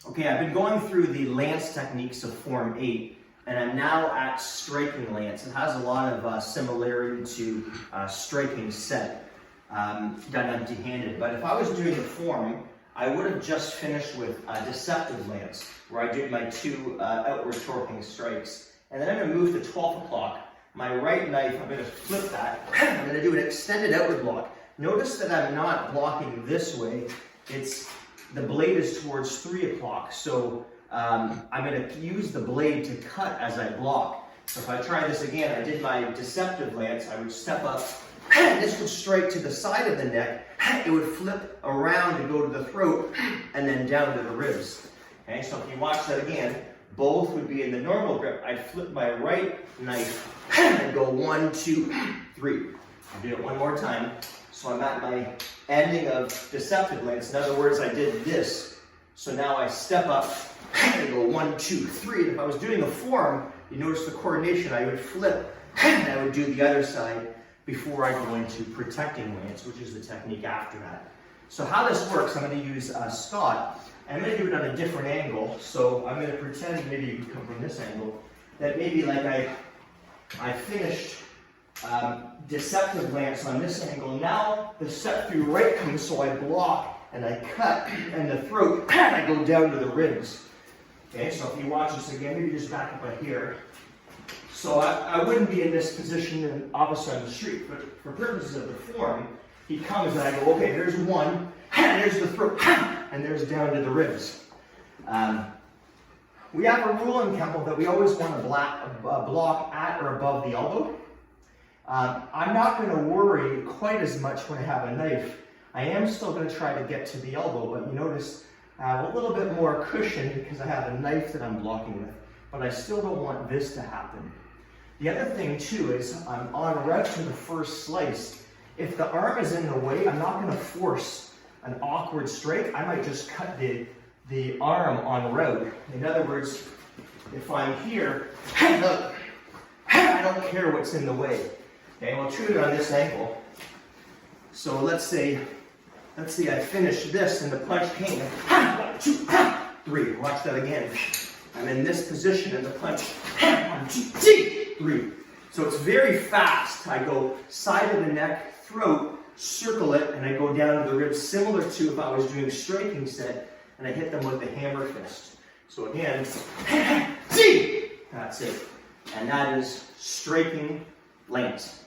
Okay, I've been going through the lance techniques of Form 8, and I'm now at striking lance. It has a lot of similarity to striking set, done empty-handed. But if I was doing the form, I would have just finished with deceptive lance, where I did my two outward torquing strikes. And then I'm going to move to 12 o'clock. My right knife, I'm going to flip that. I'm going to do an extended outward block. Notice that I'm not blocking this way. The blade is towards 3 o'clock, so I'm going to use the blade to cut as I block. So if I try this again, I did my deceptive lance, I would step up, and this would strike to the side of the neck, it would flip around and go to the throat, and then down to the ribs. Okay, so if you watch that again, both would be in the normal grip. I'd flip my right knife and go 1, 2, 3. I'll do it one more time. So I'm at my ending of deceptive lance. In other words, I did this. So now I step up and go 1, 2, 3. And if I was doing the form, you notice the coordination. I would flip and I would do the other side before I go into protecting lance, which is the technique after that. So how this works, I'm going to use Scott. I'm going to do it on a different angle. So I'm going to pretend, maybe you can come from this angle, that maybe like I finished deceptive lance on this angle. Now the step through right comes, so I block and I cut and the throat, and I go down to the ribs. Okay, so if you watch this again, maybe just back up right here. So I wouldn't be in this position and opposite on the street, but for purposes of the form, he comes and I go, okay, there's one, and there's the throat, and there's down to the ribs. We have a rule in Kenpo that we always want to block at or above the elbow. I'm not going to worry quite as much when I have a knife. I am still going to try to get to the elbow, but you notice I have a little bit more cushion because I have a knife that I'm blocking with, but I still don't want this to happen. The other thing too is I'm en route to the first slice. If the arm is in the way, I'm not going to force an awkward strike. I might just cut the arm en route. In other words, if I'm here, look, I don't care what's in the way. Okay, we'll treat it on this angle. So let's say I finish this and the punch came. 1, 2, 3. Watch that again. I'm in this position and the punch. 1, 2, 3. So it's very fast. I go side of the neck, throat, circle it, and I go down to the ribs, similar to if I was doing striking set, and I hit them with the hammer fist. So again, that's it. And that is striking lance.